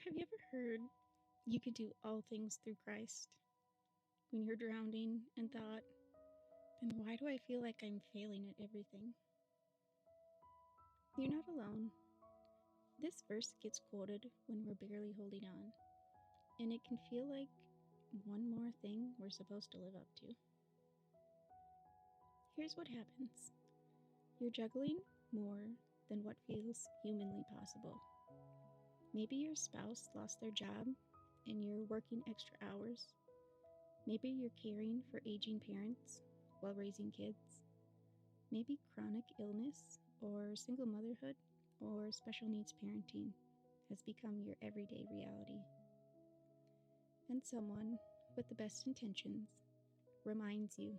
Have you ever heard you could do all things through Christ? When you're drowning and thought, then why do I feel like I'm failing at everything? You're not alone. This verse gets quoted when we're barely holding on, and it can feel like one more thing we're supposed to live up to. Here's what happens. You're juggling more than what feels humanly possible. Maybe your spouse lost their job and you're working extra hours. Maybe you're caring for aging parents while raising kids. Maybe chronic illness or single motherhood or special needs parenting has become your everyday reality. And someone with the best intentions reminds you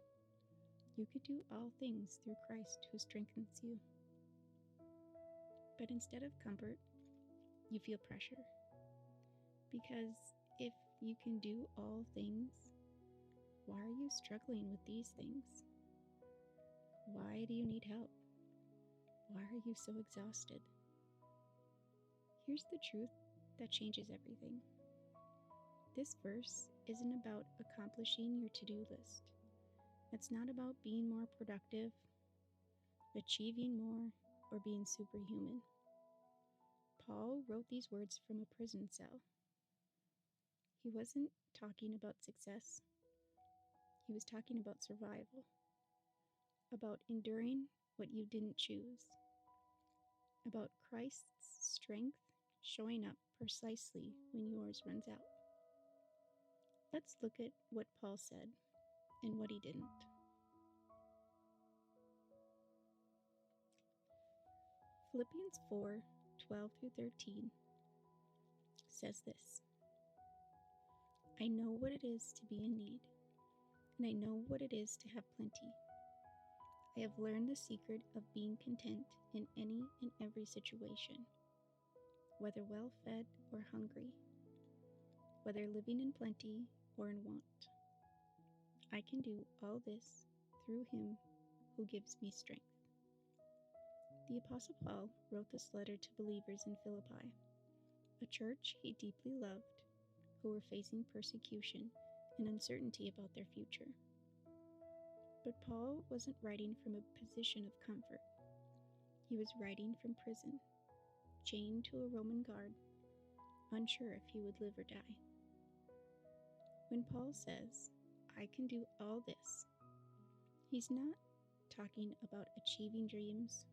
you could do all things through Christ who strengthens you. But instead of comfort, you feel pressure. Because if you can do all things, why are you struggling with these things? Why do you need help? Why are you so exhausted? Here's the truth that changes everything. This verse isn't about accomplishing your to-do list. It's not about being more productive, achieving more, or being superhuman. Paul wrote these words from a prison cell. He wasn't talking about success. He was talking about survival, about enduring what you didn't choose, about Christ's strength showing up precisely when yours runs out. Let's look at what Paul said and what he didn't. Philippians 4:12-13 says this: I know what it is to be in need, and I know what it is to have plenty. I have learned the secret of being content in any and every situation, whether well-fed or hungry, whether living in plenty or in want. I can do all this through Him who gives me strength. The Apostle Paul wrote this letter to believers in Philippi, a church he deeply loved, who were facing persecution and uncertainty about their future. But Paul wasn't writing from a position of comfort. He was writing from prison, chained to a Roman guard, unsure if he would live or die. When Paul says, I can do all this, he's not talking about achieving dreams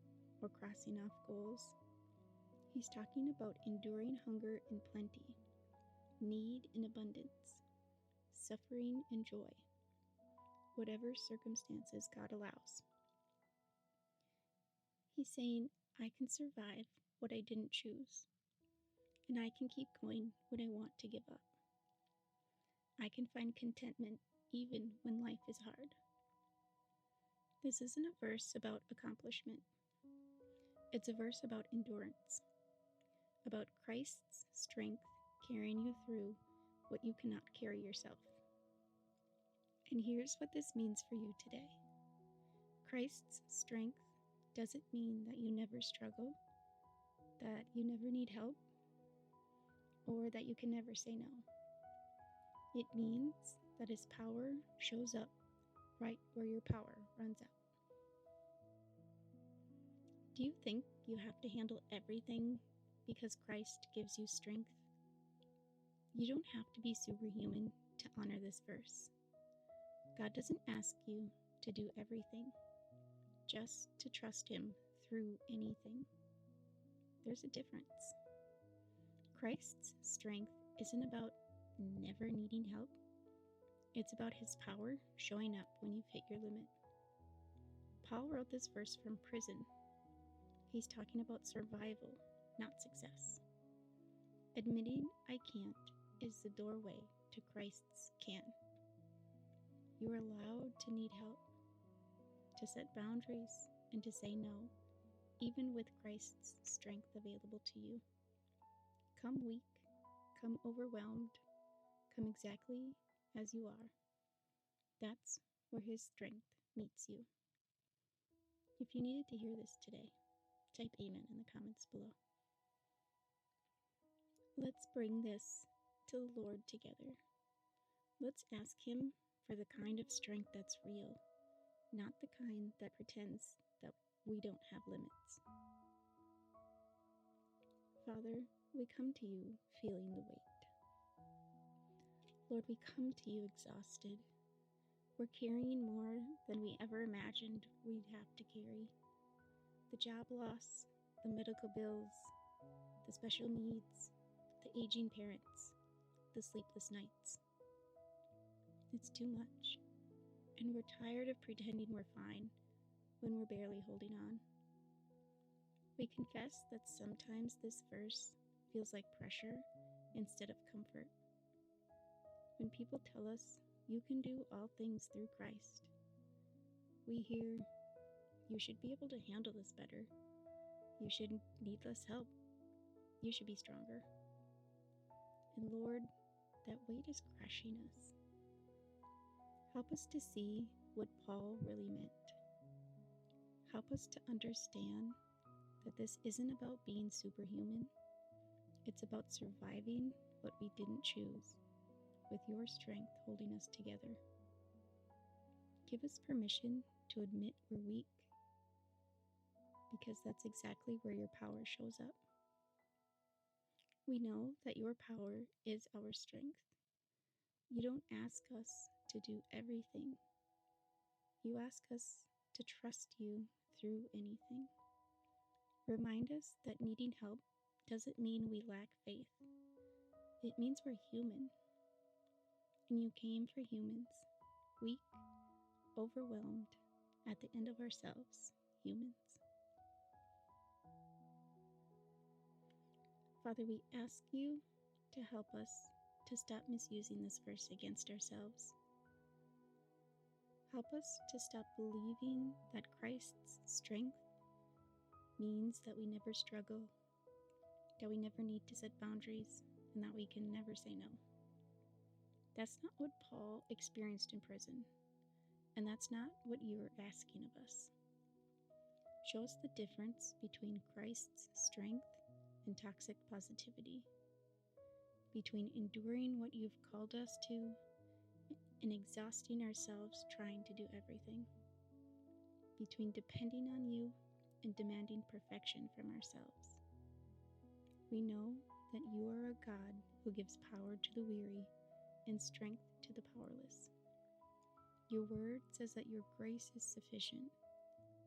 or crossing off goals. He's talking about enduring hunger and plenty, need and abundance, suffering and joy, whatever circumstances God allows. He's saying, I can survive what I didn't choose, and I can keep going when I want to give up. I can find contentment even when life is hard. This isn't a verse about accomplishment. It's a verse about endurance, about Christ's strength carrying you through what you cannot carry yourself. And here's what this means for you today. Christ's strength doesn't mean that you never struggle, that you never need help, or that you can never say no. It means that His power shows up right where your power runs out. Do you think you have to handle everything because Christ gives you strength? You don't have to be superhuman to honor this verse. God doesn't ask you to do everything, just to trust Him through anything. There's a difference. Christ's strength isn't about never needing help. It's about His power showing up when you've hit your limit. Paul wrote this verse from prison. He's talking about survival, not success. Admitting I can't is the doorway to Christ's can. You are allowed to need help, to set boundaries, and to say no, even with Christ's strength available to you. Come weak, come overwhelmed, come exactly as you are. That's where His strength meets you. If you needed to hear this today, type amen in the comments below. Let's bring this to the Lord together. Let's ask Him for the kind of strength that's real, not the kind that pretends that we don't have limits. Father, we come to you feeling the weight. Lord, we come to you exhausted. We're carrying more than we ever imagined we'd have to carry. The job loss, the medical bills, the special needs, the aging parents, the sleepless nights. It's too much, and we're tired of pretending we're fine when we're barely holding on. We confess that sometimes this verse feels like pressure instead of comfort. When people tell us, you can do all things through Christ, we hear, you should be able to handle this better. You should need less help. You should be stronger. And Lord, that weight is crushing us. Help us to see what Paul really meant. Help us to understand that this isn't about being superhuman. It's about surviving what we didn't choose, with your strength holding us together. Give us permission to admit we're weak, because that's exactly where your power shows up. We know that your power is our strength. You don't ask us to do everything. You ask us to trust you through anything. Remind us that needing help doesn't mean we lack faith. It means we're human. And you came for humans, weak, overwhelmed, at the end of ourselves, humans. Father, we ask you to help us to stop misusing this verse against ourselves. Help us to stop believing that Christ's strength means that we never struggle, that we never need to set boundaries, and that we can never say no. That's not what Paul experienced in prison, and that's not what you are asking of us. Show us the difference between Christ's strength and toxic positivity, between enduring what you've called us to and exhausting ourselves trying to do everything, between depending on you and demanding perfection from ourselves. We know that you are a God who gives power to the weary and strength to the powerless. Your word says that your grace is sufficient,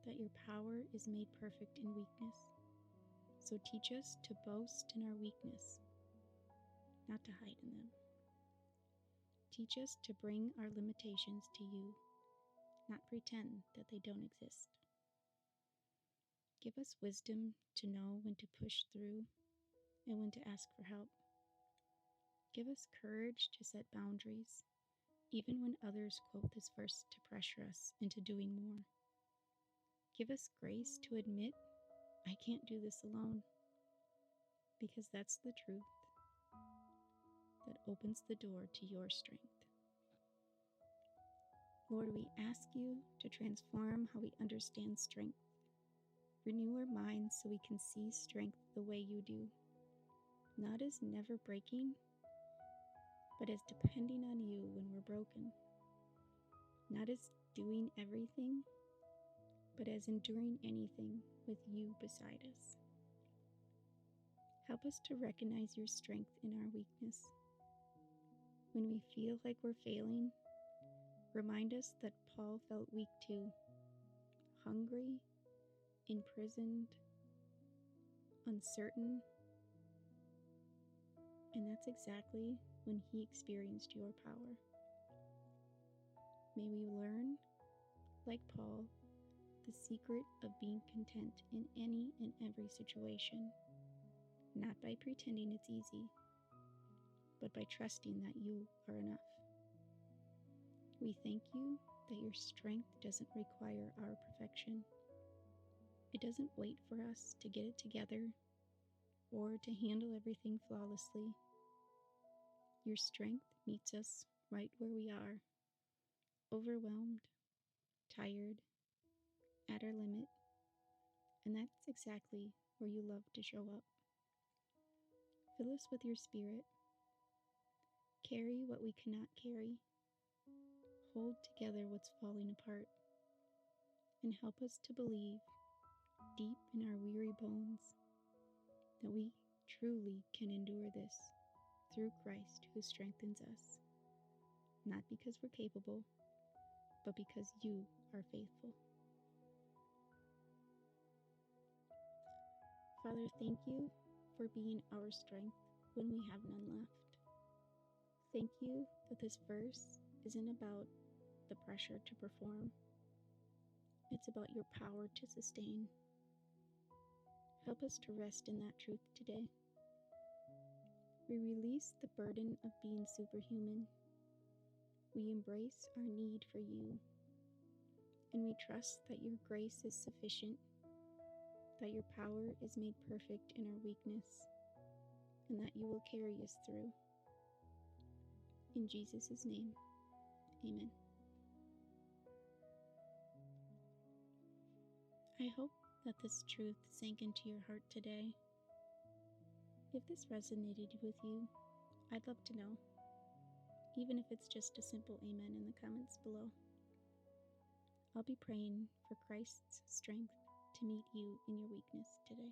that your power is made perfect in weakness. So teach us to boast in our weakness, not to hide in them. Teach us to bring our limitations to you, not pretend that they don't exist. Give us wisdom to know when to push through and when to ask for help. Give us courage to set boundaries, even when others quote this verse to pressure us into doing more. Give us grace to admit, I can't do this alone, because that's the truth that opens the door to your strength. Lord, we ask you to transform how we understand strength. Renew our minds so we can see strength the way you do, not as never breaking, but as depending on you when we're broken. Not as doing everything, but as enduring anything with you beside us. Help us to recognize your strength in our weakness. When we feel like we're failing, remind us that Paul felt weak too, hungry, imprisoned, uncertain, and that's exactly when he experienced your power. May we learn, like Paul, the secret of being content in any and every situation, not by pretending it's easy, but by trusting that you are enough. We thank you that your strength doesn't require our perfection. It doesn't wait for us to get it together or to handle everything flawlessly. Your strength meets us right where we are, overwhelmed, tired, at our limit, and that's exactly where you love to show up. Fill us with your Spirit. Carry what we cannot carry. Hold together what's falling apart. And help us to believe deep in our weary bones that we truly can endure this through Christ who strengthens us, not because we're capable, but because you are faithful. Father, thank you for being our strength when we have none left. Thank you that this verse isn't about the pressure to perform. It's about your power to sustain. Help us to rest in that truth today. We release the burden of being superhuman. We embrace our need for you. And we trust that your grace is sufficient, that your power is made perfect in our weakness, and that you will carry us through. In Jesus' name, amen. I hope that this truth sank into your heart today. If this resonated with you, I'd love to know, even if it's just a simple amen in the comments below. I'll be praying for Christ's strength to meet you in your weakness today.